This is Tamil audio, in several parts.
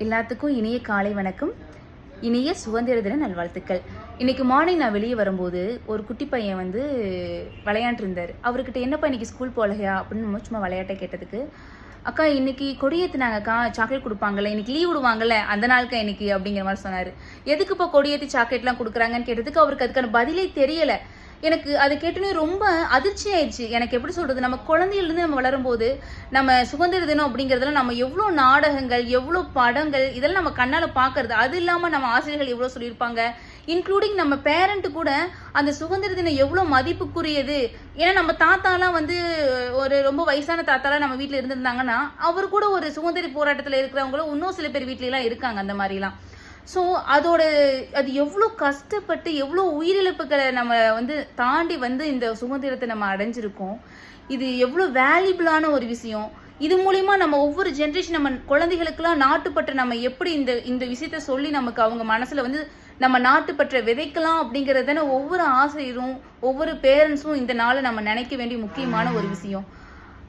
எல்லாத்துக்கும் இனிய காலை வணக்கம். இனிய சுதந்திர தின நல்வாழ்த்துக்கள். இன்னைக்கு மார்னிங் நான் வெளியே வரும்போது ஒரு குட்டி பையன் விளையாண்டு இருந்தார். அவர்கிட்ட என்னப்பா இன்னைக்கு ஸ்கூல் போகலையா அப்படின்னு சும்மா விளையாட்டை கேட்டதுக்கு, அக்கா இன்னைக்கு கொடியேற்றினாங்கக்கா, சாக்லேட் கொடுப்பாங்கல்ல, இன்னைக்கு லீவ் விடுவாங்கல்ல, அந்த நாளுக்கா இன்னைக்கு அப்படிங்கிற மாதிரி சொன்னார். எதுக்குப்பா கொடியேற்றி சாக்லேட்லாம் கொடுக்குறாங்கன்னு கேட்டதுக்கு அவருக்கு அதுக்கான பதிலே தெரியலை. எனக்கு அதை கேட்டோன்னே ரொம்ப அதிர்ச்சி ஆயிடுச்சு. எனக்கு எப்படி சொல்கிறது, நம்ம குழந்தையிலேருந்து நம்ம வளரும்போது நம்ம சுதந்திர தினம் அப்படிங்கிறதுல நம்ம எவ்வளோ நாடகங்கள், எவ்வளோ படங்கள், இதெல்லாம் நம்ம கண்ணால் பார்க்கறது. அது இல்லாமல் நம்ம ஆசிரியர்கள் எவ்வளோ சொல்லியிருப்பாங்க, இன்க்ளூடிங் நம்ம பேரண்ட் கூட அந்த சுதந்திர தினம் எவ்வளோ மதிப்புக்குரியது. ஏன்னா நம்ம தாத்தாலாம் ஒரு ரொம்ப வயசான தாத்தாலாம் நம்ம வீட்டில் இருந்திருந்தாங்கன்னா அவர் கூட ஒரு சுதந்திர போராட்டத்தில் இருக்கிறவங்களும் இன்னும் சில பேர் வீட்லலாம் இருக்காங்க அந்த மாதிரிலாம். ஸோ அது எவ்வளோ கஷ்டப்பட்டு எவ்வளோ உயிரிழப்புகளை நம்ம தாண்டி இந்த சுதந்திரத்தை நம்ம அடைஞ்சிருக்கோம். இது எவ்வளோ வேல்யூபிளான ஒரு விஷயம். இது மூலிமா நம்ம ஒவ்வொரு ஜென்ரேஷன் நம்ம குழந்தைகளுக்கெல்லாம் நாட்டுப்பற்ற நம்ம எப்படி இந்த விஷயத்த சொல்லி நமக்கு அவங்க மனசில் நம்ம நாட்டுப்பற்ற விதைக்கலாம் அப்படிங்கிறது தானே ஒவ்வொரு ஆசிரியரும் ஒவ்வொரு பேரண்ட்ஸும் இந்த நாளை நம்ம நினைக்க வேண்டிய முக்கியமான ஒரு விஷயம்.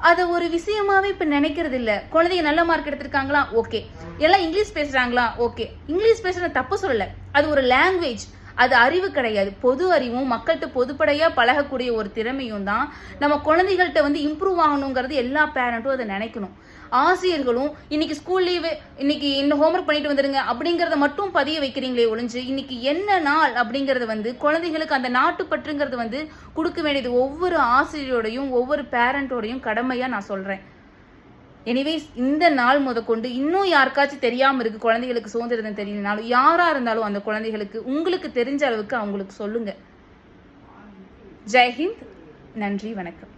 அதை ஒரு விஷயமாவே இப்ப நினைக்கிறது இல்ல. குழந்தைங்க நல்ல மார்க் எடுத்திருக்காங்களா, ஓகே. எல்லாம் இங்கிலீஷ் பேசுறாங்களா, ஓகே. இங்கிலீஷ் பேசுற தப்பு சொல்லல, அது ஒரு லாங்குவேஜ், அது அறிவு கிடையாது. பொது அறிவும் மக்கள்கிட்ட பொதுப்படையா பழகக்கூடிய ஒரு திறமையும் தான் நம்ம குழந்தைகள்கிட்ட இம்ப்ரூவ் ஆகணுங்கிறது எல்லா பேரண்ட்டும் அதை நினைக்கணும். ஆசிரியர்களும் இன்னைக்கு ஸ்கூல் லீவு, இன்னைக்கு இன்னும் ஹோம்ஒர்க் பண்ணிட்டு வந்துருங்க அப்படிங்கிறத மட்டும் பதிய வைக்கிறீங்களே ஒழிஞ்சு இன்னைக்கு என்ன நாள் அப்படிங்கறது குழந்தைகளுக்கு அந்த நாட்டுப்பற்றுங்கிறது கொடுக்க வேண்டியது ஒவ்வொரு ஆசிரியரோடையும் ஒவ்வொரு பேரண்டோடையும் கடமையா நான் சொல்றேன். எனிவேஸ் இந்த நாள் முதற்கொண்டு இன்னும் யாருக்காச்சும் தெரியாம இருக்கு, குழந்தைகளுக்கு சுதந்திரம் தெரியலனாலும் யாரா இருந்தாலும் அந்த குழந்தைகளுக்கு உங்களுக்கு தெரிஞ்ச அளவுக்கு அவங்களுக்கு சொல்லுங்க. ஜெய்ஹிந்த். நன்றி, வணக்கம்.